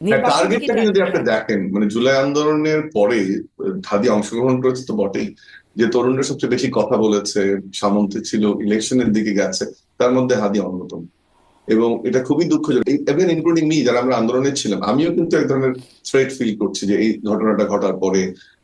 নির্বাচনকে কি টার্গেটটাকে ট্র্যাক যদি আপনি হ্যাঁ দেখেন, মানে জুলাই আন্দোলনের পরে হাদি অংশগ্রহণ করেছে তো বটেই, যে তরুণরা সবচেয়ে বেশি কথা বলেছে, সামন্তে ছিল, ইলেকশনের দিকে গেছে, তার মধ্যে হাদি অন্যতম। এবং এটা খুবই দুঃখজনক, ইভেন ইনক্লুডিং মি, যারা আমরা আন্দোলনে ছিলাম, আমিও কিন্তু এক ধরনের থ্রেট ফিল করছি যে এই ঘটনাটা ঘটার পরে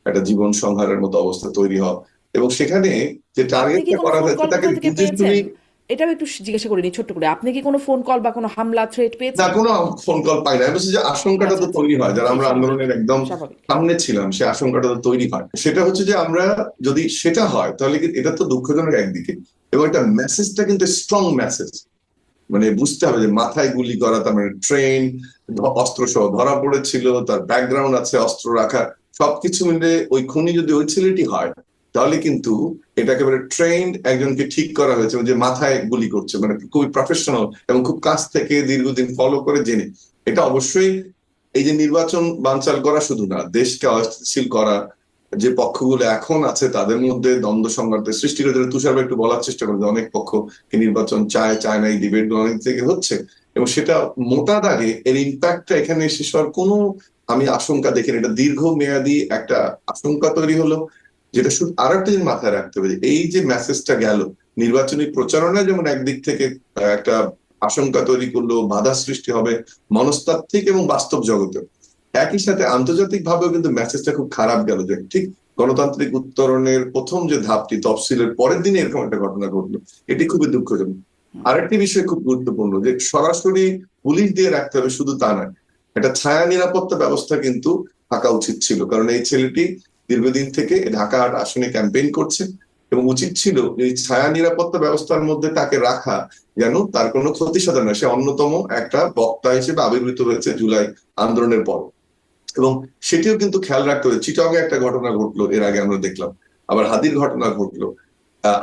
একটা জীবন সংহারের মতো অবস্থা তৈরি হয়। এবং সেখানে যে আপনি কি টার্গেটটা কোনো করা ফোন হয়েছে কল তাকে কোথাও থেকে বুঝে পেয়েছেন? শুনে। এটাও একটু জিজ্ঞাসা করিনি ছোট্ট করে, আপনি কি কোনো ফোন কল বা কোনো হামলা থ্রেট না, পেয়েছেন? কোনো ফোন কল পাই না। আমি বলছি যে আশঙ্কাটা আচ্ছা তো আচ্ছা, তৈরি হয়, যারা জি আমরা স্বাভাবিক, আন্দোলনের একদম স্বাভাবিক। সামনে ছিলাম, সে আশঙ্কাটা তো তৈরি হয়। সেটা হচ্ছে যে আমরা, যদি সেটা হয় তাহলে এটা তো দুঃখজনক একদিকে, এবং একটা মেসেজটা কিন্তু স্ট্রং মেসেজ। মানে বুঝতে হবে যে মাথায় গুলি করা, তার মানে ট্রেন, অস্ত্র সহ ধরা পড়েছিল, তার ব্যাকগ্রাউন্ড আছে অস্ত্র রাখা, সবকিছু মিলে ওই খুনি যদি ওই ছেলেটি হয়, তাহলে কিন্তু এটা একেবারে ট্রেন্ড একজনকে ঠিক করা হয়েছে, যে মাথায় গুলি করছে, মানে খুবই প্রফেশনাল এবং খুব কাছ থেকে দীর্ঘদিন ফলো করে জেনে। এটা অবশ্যই এই যে নির্বাচন বানচাল করা শুধু না, দেশকে অস্থিতিশীল করা, যে পক্ষগুলো এখন আছে তাদের মধ্যে দ্বন্দ্ব সংঘাতের সৃষ্টি করে। তুষার একটু বলার চেষ্টা করে যে অনেক পক্ষ নির্বাচন চায় চায় না, এই ডিবেট গুলো অনেক থেকে হচ্ছে, এবং সেটা মোটা দাগে এর ইম্প্যাক্টটা এখানে শেষ হওয়ার কোনো আমি আশঙ্কা দেখি না। এটা দীর্ঘমেয়াদী একটা আশঙ্কা তৈরি হলো, যেটা শুধু আর একটা জিনিস মাথায় রাখতে হবে, যে এই যে মেসেজটা গেল নির্বাচনী প্রচারণা, যেমন একদিক থেকে একটা আশঙ্কা তৈরি করলো, বাধা সৃষ্টি হবে মনস্তাত্ত্বিক এবং বাস্তব জগতে, একই সাথে আন্তর্জাতিক ভাবেও কিন্তু মেসেজটা খুব খারাপ গেল, যে ঠিক গণতান্ত্রিক উত্তরণের প্রথম যে ধাপটি তফসিলের পরের দিনে এরকম একটা ঘটনা ঘটলো, এটি খুবই দুঃখজনক। আরেকটি বিষয় খুব গুরুত্বপূর্ণ, যে সরাসরি পুলিশ দিয়ে রাখতে হবে শুধু তা নয়, একটা ছায়া নিরাপত্তা ব্যবস্থা কিন্তু থাকা উচিত ছিল, কারণ এই ছেলেটি দীর্ঘদিন থেকে ঢাকা আসনে ক্যাম্পেইন করছে, এবং উচিত ছিল এই ছায়া নিরাপত্তা ব্যবস্থার মধ্যে তাকে রাখা, যেন তার কোনো ক্ষতি সাধন হয়। সে অন্যতম একটা বক্তা হিসেবে আবির্ভূত হয়েছে জুলাই আন্দোলনের পর, এবং সেটিও কিন্তু খেয়াল রাখতে হবে। চিটাগংয়ে একটা ঘটনা ঘটলো এর আগে, আমরা দেখলাম, আবার হাদির ঘটনা ঘটলো।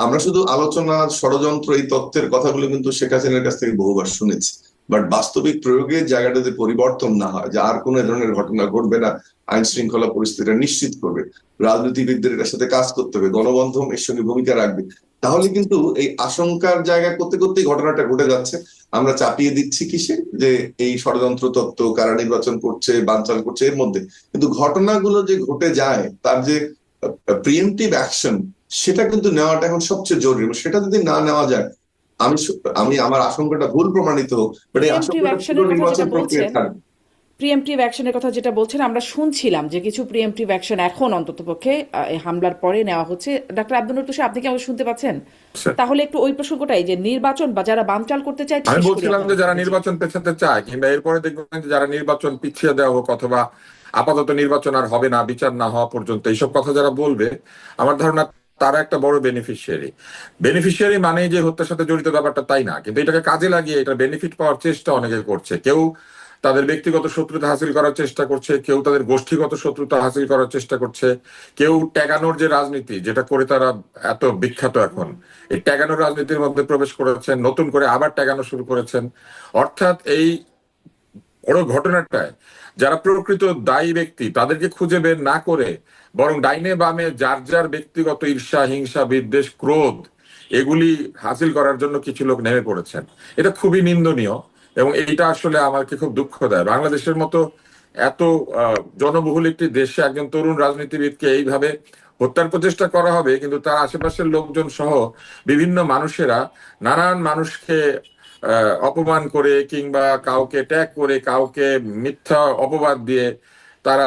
আমরা শুধু আলোচনা, ষড়যন্ত্র, এই তথ্যের কথাগুলো কিন্তু শেখ হাসিনার কাছ থেকে বহুবার শুনেছি, বাট বাস্তবিক প্রয়োগের জায়গাটাতে পরিবর্তন না হয়, যে আর কোন ধরনের ঘটনা ঘটবে না, আইন শৃঙ্খলা পরিস্থিতিটা নিশ্চিত করবে, রাজনীতিবিদদের এটার সাথে কাজ করতে হবে, গণমাধ্যম এর সঙ্গে ভূমিকা রাখবে, তাহলে কিন্তু এই আশঙ্কার জায়গা করতে করতেই ঘটনাটা ঘটে যাচ্ছে। আমরা চাপিয়ে দিচ্ছি কিসে, যে এই ষড়যন্ত্র তত্ত্ব, কারা নির্বাচন করছে, বানচাল করছে, এর মধ্যে কিন্তু ঘটনাগুলো যে ঘটে যায়, তার যে প্রিএমটিভ অ্যাকশন, সেটা কিন্তু নেওয়াটা এখন সবচেয়ে জরুরি। সেটা যদি না নেওয়া যায়, আমি আমি আমার আশঙ্কাটা ভুল প্রমাণিত হোক, বাট এই প্রিএমপ্টিভ আশঙ্কাটা পুরো অ্যাকশনের কথা যেটা নির্বাচন প্রক্রিয়া বলছেন, থাকবে। প্রিএমপ্টিভ অ্যাকশনের কথা যেটা বলছেন, আমরা শুনছিলাম যে কিছু প্রিএমপ্টিভ অ্যাকশন এখন অন্ততপক্ষে এই হামলার পরে নেওয়া হচ্ছে। ডাক্তার আব্দুল নূর তুষার, আপনি কি আমাকে শুনতে পাচ্ছেন? তাহলে একটু ওই প্রসঙ্গটাই, যে নির্বাচন বা যারা বানচাল করতে চায়, আমি শেষ করি বলছিলাম আপনার যে যারা বক্তব্য। জি। নির্বাচন পেছাতে চায়, কিংবা এরপরে দেখবেন যে যারা নির্বাচন পিছিয়ে দেওয়া হোক, অথবা আপাতত নির্বাচন আর হবে না বিচার না হওয়া পর্যন্ত, এইসব কথা যারা বলবে, আমার ধারণা তারা একটা বড় বেনিফিশিয়ারি। বেনিফিশিয়ারি মানে যে হত্যার সাথে জড়িত ব্যাপারটা তাই না, কিন্তু এটাকে কাজে লাগিয়ে এটা বেনিফিট পাওয়ার চেষ্টা অনেকে করছে। কেউ তাদের ব্যক্তিগত শত্রুতা হাসিল করার চেষ্টা করছে, কেউ তাদের গোষ্ঠীগত শত্রুতা হাসিল করার চেষ্টা করছে, কেউ ট্যাগানোর যে রাজনীতি যেটা করে তারা এত বিখ্যাত এখন, এই ট্যাগানোর রাজনীতির মধ্যে প্রবেশ করেছেন, নতুন করে আবার ট্যাগানো শুরু করেছেন। অর্থাৎ এই বড় ঘটনাটায় যারা প্রকৃত দায়ী ব্যক্তি তাদেরকে খুঁজে বের না করে, বরং ডাইনে বামে যার যার ব্যক্তিগত ঈর্ষা, হিংসা, বিদ্বেষ, ক্রোধ, এগুলি হাসিল করার জন্য কিছু লোক নেমে পড়েছেন। এটা খুবই নিন্দনীয়, এবং এইটা আসলে আমাকে খুব দুঃখ দেয়। বাংলাদেশের মতো এত জনবহুল একটি দেশে একজন তরুণ রাজনীতিবিদকে এইভাবে হত্যার প্রচেষ্টা করা হবে, কিন্তু তার আশেপাশের লোকজন সহ বিভিন্ন মানুষেরা নানান মানুষকে অপমান করে, কিংবা কাউকে ট্যাগ করে, কাউকে মিথ্যা অপবাদ দিয়ে তারা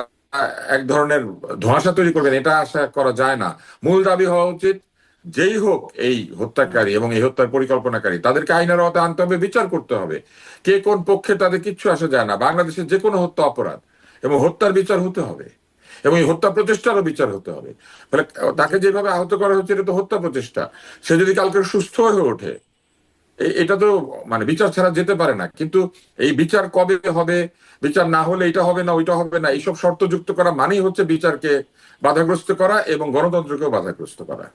এক ধরনের ধোঁয়াশা তৈরি করবেন, এটা আশা করা যায় না। মূল দাবি হওয়া উচিত, যেই হোক এই হত্যাকারী এবং এই হত্যার পরিকল্পনাকারী, তাদেরকে আইনের আওতায় আনতে হবে, বিচার করতে হবে। কে কোন পক্ষে তাদের কিচ্ছু আসা যায় না। বাংলাদেশের যে কোনো হত্যা অপরাধ, এবং হত্যার বিচার হতে হবে, এবং এই হত্যা প্রচেষ্টারও বিচার হতে হবে। ফলে জি। তাকে যেভাবে আহত করা হচ্ছে, এটা তো হত্যা প্রচেষ্টা। সে যদি কালকে সুস্থ হয়ে ওঠে, এটা তো মানে বিচার ছাড়া যেতে পারে না। কিন্তু এই বিচার কবে হবে, বিচার না হলে এটা হবে না, ওইটা হবে না, এইসব শর্ত যুক্ত করা মানেই হচ্ছে বিচারকে বাধাগ্রস্ত করা এবং গণতন্ত্রকেও বাধাগ্রস্ত করা।